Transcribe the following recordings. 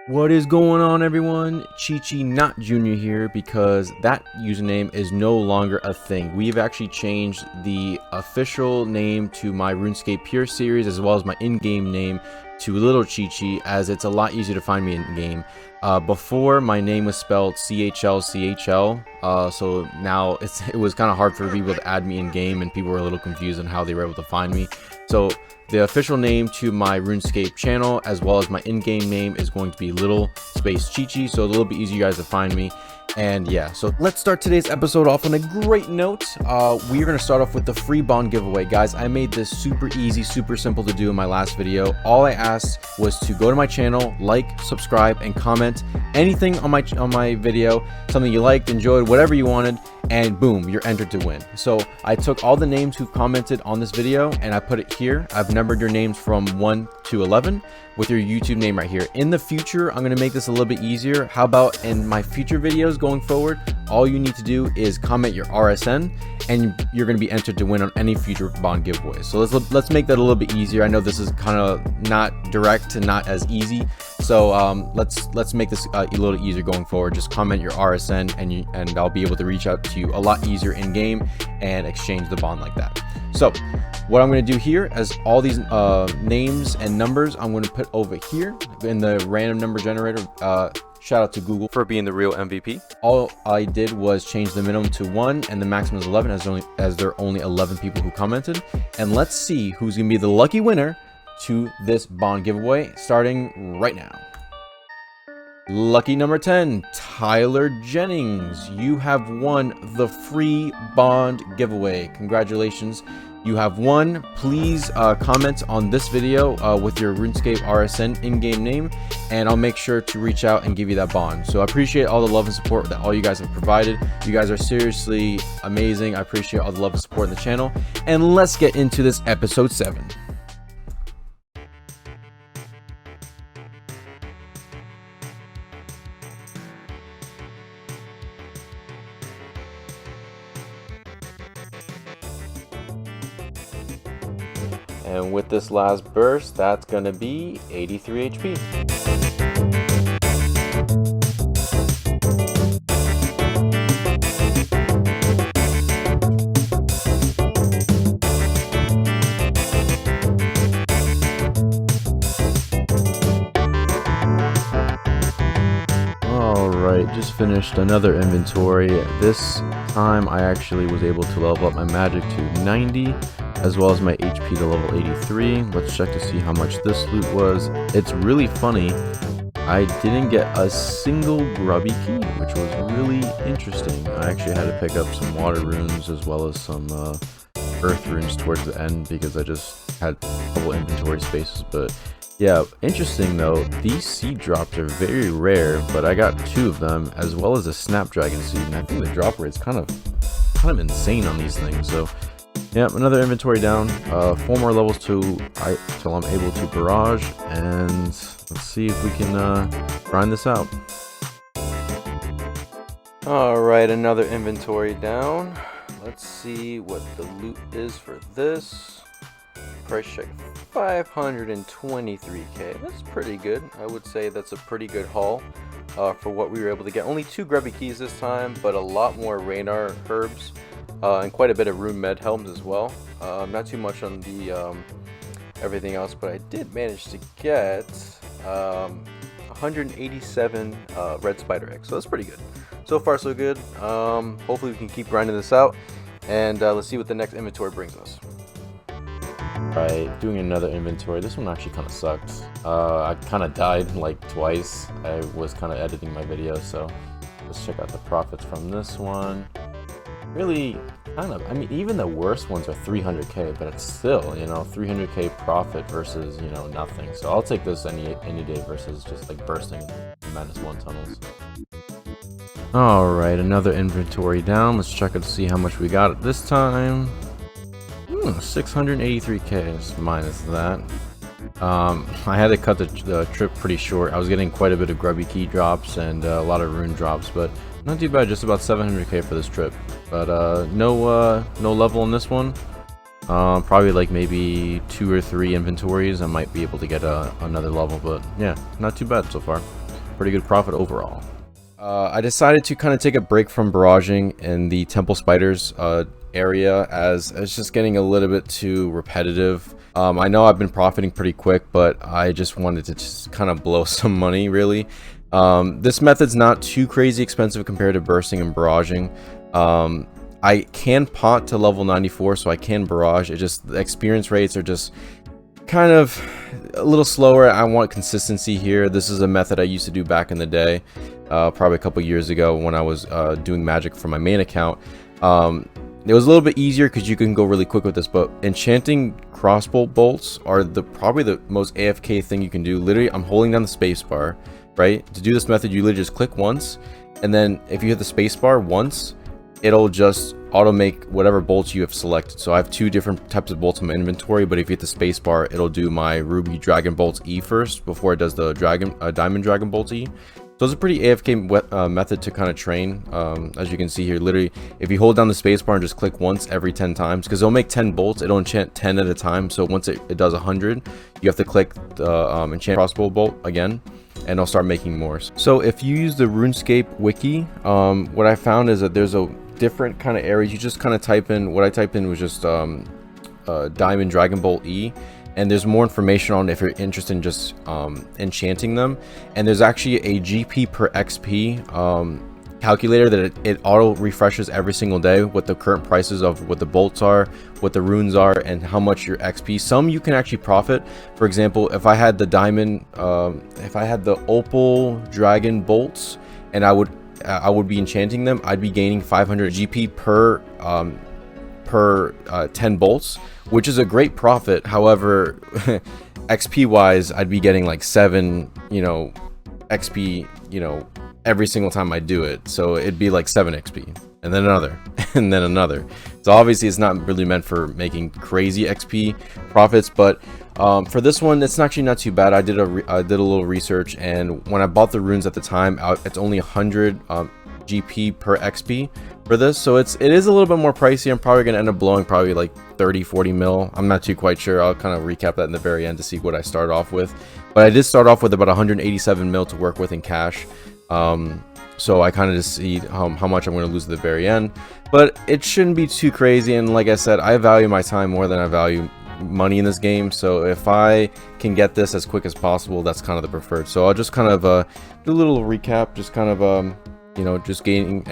What is going on, everyone? Chi Not Junior here, because that username is no longer a thing. We've actually changed the official name to my RuneScape Pure series, as well as my in-game name to Little Chi, as it's a lot easier to find me in game. Before, my name was spelled CHL, so now it was kind of hard for people to add me in game, and people were a little confused on how they were able to find me. So the official name to my RuneScape channel, as well as my in-game name, is going to be Little Space Chi, so a little bit easier, guys, to find me. And yeah, so let's start today's episode off on a great note. We are going to start off with the free bond giveaway. Guys, I made this super easy, super simple to do in my last video. All I asked was to go to my channel, like, subscribe, and comment anything on my video, something you liked, enjoyed, whatever you wanted, and boom, you're entered to win. So I took all the names who commented on this video and I put it here. I've numbered your names from 1 to 11 with your YouTube name right here. In the future, I'm going to make this a little bit easier. How about in my future videos going forward, all you need to do is comment your RSN and you're going to be entered to win on any future bond giveaways. So let's make that a little bit easier. I know this is kind of not direct and not as easy, so let's make this a little easier going forward. Just comment your RSN and I'll be able to reach out to you a lot easier in game and exchange the bond like that. So what I'm going to do here is all these names and numbers I'm going to put over here in the random number generator. Shout out to Google for being the real MVP. All I did was change the minimum to 1 and the maximum is 11, as there are only 11 people who commented. And let's see who's going to be the lucky winner to this bond giveaway, starting right now. Lucky number 10, Tyler Jennings. You have won the free bond giveaway. Congratulations. You have won. Please comment on this video with your RuneScape RSN in-game name, and I'll make sure to reach out and give you that bond. So I appreciate all the love and support that all you guys have provided. You guys are seriously amazing. I appreciate all the love and support in the channel. And let's get into this episode 7. And with this last burst, that's going to be 83 HP. Alright, just finished another inventory. This time I actually was able to level up my magic to 90. As well as my HP to level 83. Let's check to see how much this loot was. It's really funny, I didn't get a single grubby key, which was really interesting. I actually had to pick up some water runes as well as some earth runes towards the end because I just had a couple inventory spaces. But yeah, interesting though, these seed drops are very rare, but I got 2 of them, as well as a snapdragon seed, and I think the drop rate's kind of insane on these things. So yeah, another inventory down. 4 more levels till I'm able to barrage, and let's see if we can grind this out. Alright, another inventory down. Let's see what the loot is for this. Price check 523k. That's pretty good. I would say that's a pretty good haul for what we were able to get. Only 2 grubby keys this time, but a lot more Raynar herbs. And quite a bit of rune med helms as well. Not too much on the everything else, but I did manage to get 187 red spider eggs, so that's pretty good. So far so good. Hopefully we can keep grinding this out, and let's see what the next inventory brings us. Alright, doing another inventory. This one actually kind of sucked. I kind of died like twice. I was kind of editing my video, so let's check out the profits from this one. Really, kind of, I mean, even the worst ones are 300k, but it's still, you know, 300k profit versus, you know, nothing. So I'll take this any day versus just like bursting -1 tunnels. Alright, another inventory down. Let's check it to see how much we got this time. 683k, just minus that. I had to cut the trip pretty short. I was getting quite a bit of grubby key drops and a lot of rune drops, but not too bad. Just about 700k for this trip. But no level on this one. Probably like maybe 2 or 3 inventories. I might be able to get another level, but yeah, not too bad so far. pretty good profit overall. I decided to kind of take a break from barraging in the Temple Spiders area, as it's just getting a little bit too repetitive. I know I've been profiting pretty quick, but I just wanted to just kind of blow some money, really. This method's not too crazy expensive compared to bursting and barraging. I can pot to level 94, so I can barrage. It just, the experience rates are just kind of a little slower. I want consistency here. This is a method I used to do back in the day, probably a couple years ago when I was doing Magic for my main account. It was a little bit easier because you can go really quick with this, but enchanting crossbow bolts are probably the most AFK thing you can do. Literally, I'm holding down the space bar, right? To do this method, you literally just click once, and then if you hit the space bar once, it'll just auto make whatever bolts you have selected. So I have 2 different types of bolts in my inventory, but if you hit the space bar, it'll do my Ruby Dragon Bolts E first before it does the Diamond Dragon Bolts E. So it's a pretty AFK method to kind of train. As you can see here, literally, if you hold down the space bar and just click once every 10 times, because it'll make 10 bolts, it'll enchant 10 at a time. So once it does 100, you have to click the enchant crossbow bolt again, and it'll start making more. So if you use the RuneScape wiki, what I found is that there's a different kind of areas. You just kind of type in, what I typed in was just Diamond Dragon Bolt E, and there's more information on if you're interested in just enchanting them. And there's actually a GP per XP calculator that it auto refreshes every single day what the current prices of what the bolts are, what the runes are, and how much your XP. Some you can actually profit. For example, if I had the diamond, if I had the opal dragon bolts, and I would be enchanting them, I'd be gaining 500 GP per 10 bolts, which is a great profit. However, XP wise, I'd be getting like 7, XP, every single time I do it. So it'd be like 7 XP, and then another, and then another. So obviously it's not really meant for making crazy XP profits, but for this one, it's actually not too bad. I did a little research, and when I bought the runes at the time, it's only 100 GP per XP for this, so it is a little bit more pricey. I'm probably gonna end up blowing probably like 30-40 mil. I'm not too quite sure. I'll kind of recap that in the very end to see what I start off with, but I did start off with about 187 mil to work with in cash. So I kind of just see how much I'm going to lose at the very end, but it shouldn't be too crazy. And like I said, I value my time more than I value money in this game, so if I can get this as quick as possible, that's kind of the preferred. So I'll just kind of do a little recap, just kind of just gaining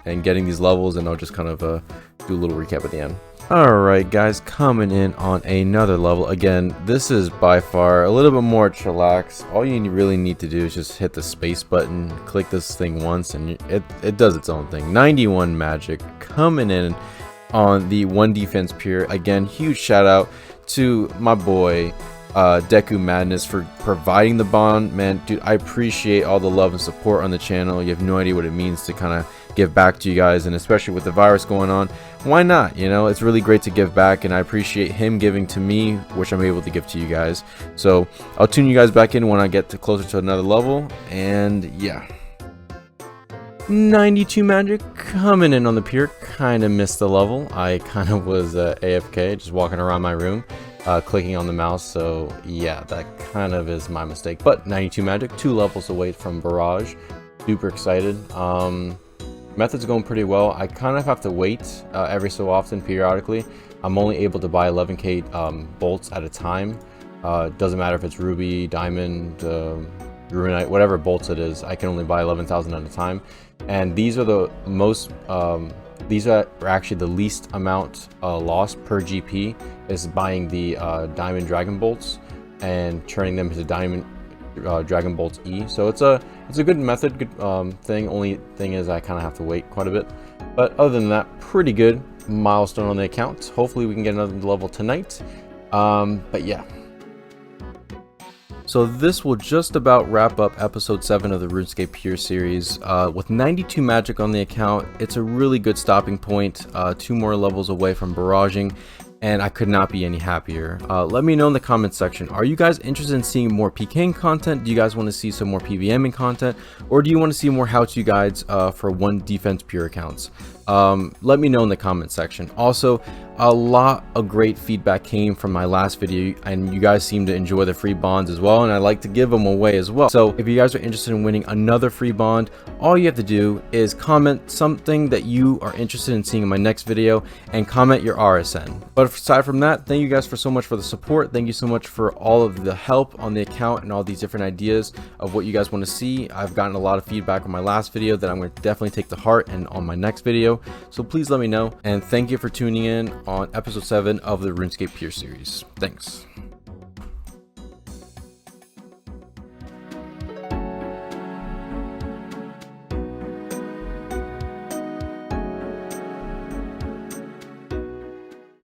and getting these levels, and I'll just kind of do a little recap at the end. Alright guys, coming in on another level. Again, this is by far a little bit more chillax. All you really need to do is just hit the space button, click this thing once, and it does its own thing. 91 magic coming in on the 1 defense pure. Again, huge shout out to my boy Deku Madness for providing the bond. Man, dude, I appreciate all the love and support on the channel. You have no idea what it means to kind of give back to you guys, and especially with the virus going on, why not? It's really great to give back, and I appreciate him giving to me, which I'm able to give to you guys. So I'll tune you guys back in when I get closer to another level, and yeah. 92 magic coming in on the pure. Kind of missed the level. I kind of was AFK, just walking around my room, clicking on the mouse. So yeah, that kind of is my mistake. But 92 magic, 2 levels away from barrage. Super excited. Method's going pretty well. I kind of have to wait every so often, periodically. I'm only able to buy 11k bolts at a time. Doesn't matter if it's ruby, diamond, runite, whatever bolts it is. I can only buy 11,000 at a time, and these are the most these are actually the least amount lost per GP is buying the diamond dragon bolts and turning them into diamond Dragon Bolts E. So it's a good method, good thing. Only thing is I kind of have to wait quite a bit, but other than that, pretty good milestone on the account. Hopefully we can get another level tonight. But yeah, so this will just about wrap up episode 7 of the RuneScape Pure series. With 92 magic on the account, it's a really good stopping point. 2 more levels away from barraging, and I could not be any happier. Let me know in the comments section, are you guys interested in seeing more PKing content? Do you guys want to see some more PVMing content? Or do you want to see more how-to guides for 1 defense pure accounts? let me know in the comment section. Also, a lot of great feedback came from my last video, and you guys seem to enjoy the free bonds as well, and I like to give them away as well. So if you guys are interested in winning another free bond, all you have to do is comment something that you are interested in seeing in my next video and comment your RSN. But aside from that, thank you guys so much for the support. Thank you so much for all of the help on the account and all these different ideas of what you guys want to see. I've gotten a lot of feedback on my last video that I'm going to definitely take to heart and on my next video, so please let me know. And thank you for tuning in on episode 7 of the RuneScape Peer series. Thanks.